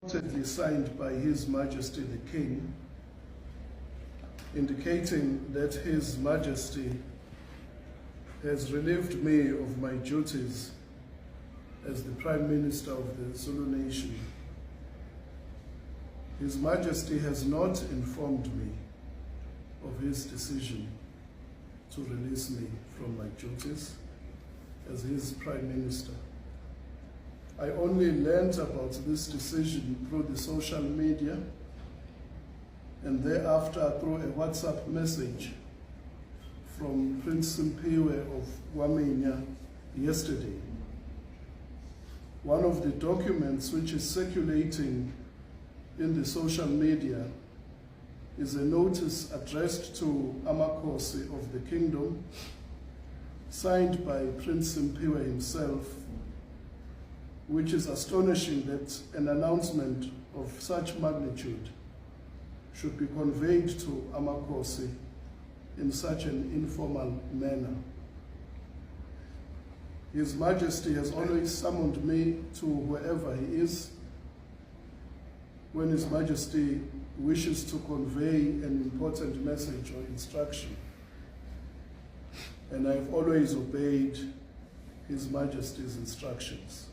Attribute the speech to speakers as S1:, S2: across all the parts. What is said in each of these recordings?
S1: Signed by His Majesty the King, indicating that His Majesty has relieved me of my duties as the Prime Minister of the Zulu Nation. His Majesty has not informed me of his decision to release me from my duties as his Prime Minister. I only learned about this decision through the social media and thereafter through a WhatsApp message from Prince Simpiwe of Wamenya yesterday. One of the documents which is circulating in the social media is a notice addressed to Amakhosi of the Kingdom, signed by Prince Simpiwe himself, which is astonishing that an announcement of such magnitude should be conveyed to Amakhosi in such an informal manner. His Majesty has always summoned me to wherever he is when His Majesty wishes to convey an important message or instruction, and I've always obeyed His Majesty's instructions.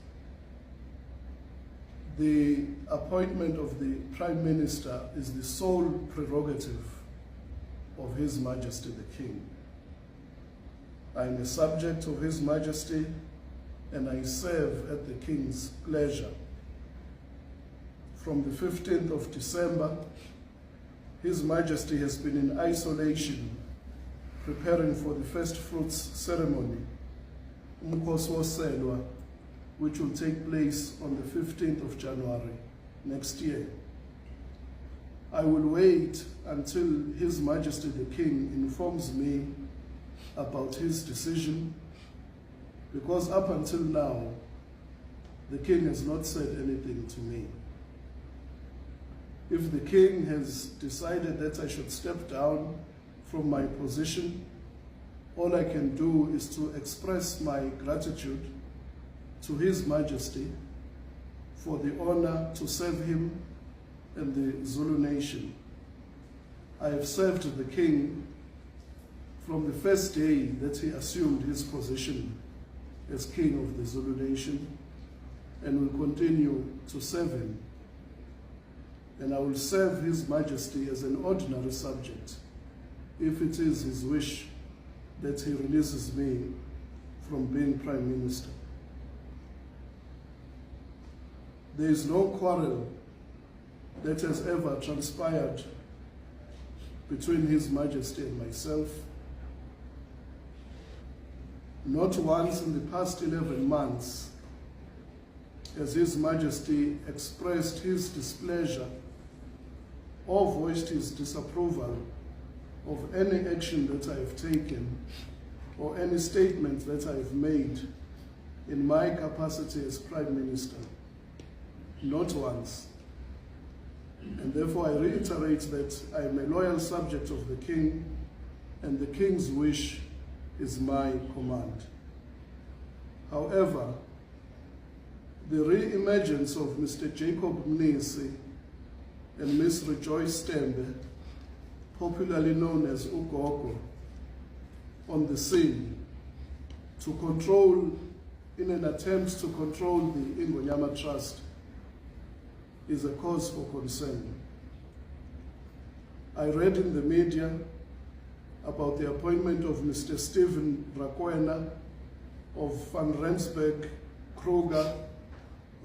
S1: The appointment of the Prime Minister is the sole prerogative of His Majesty the King. I am a subject of His Majesty and I serve at the King's pleasure. From the 15th of December, His Majesty has been in isolation, preparing for the first fruits ceremony, Umkhosi woSelwa, which will take place on the 15th of January next year. I will wait until His Majesty the King informs me about his decision, because up until now, the King has not said anything to me. If the King has decided that I should step down from my position, all I can do is to express my gratitude to His Majesty for the honor to serve him and the Zulu Nation. I have served the King from the first day that he assumed his position as King of the Zulu Nation, and will continue to serve him. And I will serve His Majesty as an ordinary subject if it is his wish that he releases me from being Prime Minister. There is no quarrel that has ever transpired between His Majesty and myself. Not once in the past 11 months has His Majesty expressed his displeasure or voiced his disapproval of any action that I have taken or any statement that I have made in my capacity as Prime Minister. Not once. And therefore I reiterate that I am a loyal subject of the King, and the King's wish is my command. However, the re-emergence of Mr. Jacob Mnisi and Ms. Rejoice Tembe, popularly known as Ugogo, on the scene to control, in an attempt to control the Ingonyama Trust, is a cause for concern. I read in the media about the appointment of Mr. Stephen Rakwena of Van Rensburg, Kruger,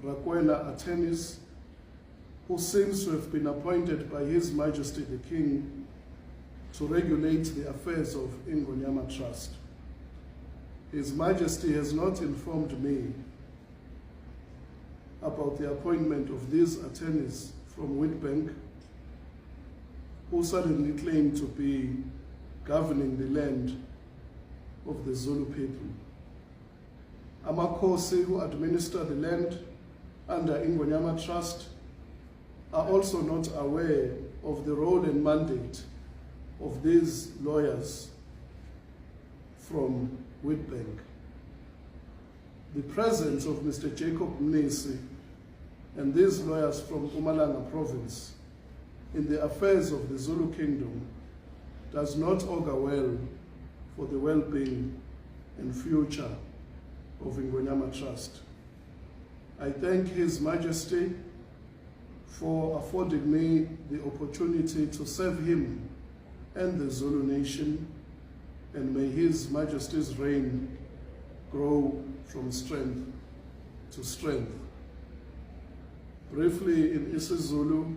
S1: Rakwena attorneys, who seems to have been appointed by His Majesty the King to regulate the affairs of Ingonyama Trust. His Majesty has not informed me about the appointment of these attorneys from Witbank, who suddenly claim to be governing the land of the Zulu people. Amakhosi, who administer the land under Ingonyama Trust, are also not aware of the role and mandate of these lawyers from Witbank. The presence of Mr. Jacob Mnisi and these lawyers from Mpumalanga province in the affairs of the Zulu kingdom does not augur well for the well-being and future of Ingonyama Trust. I thank His Majesty for affording me the opportunity to serve him and the Zulu nation, and may His Majesty's reign grow from strength to strength. Briefly in Misuzulu,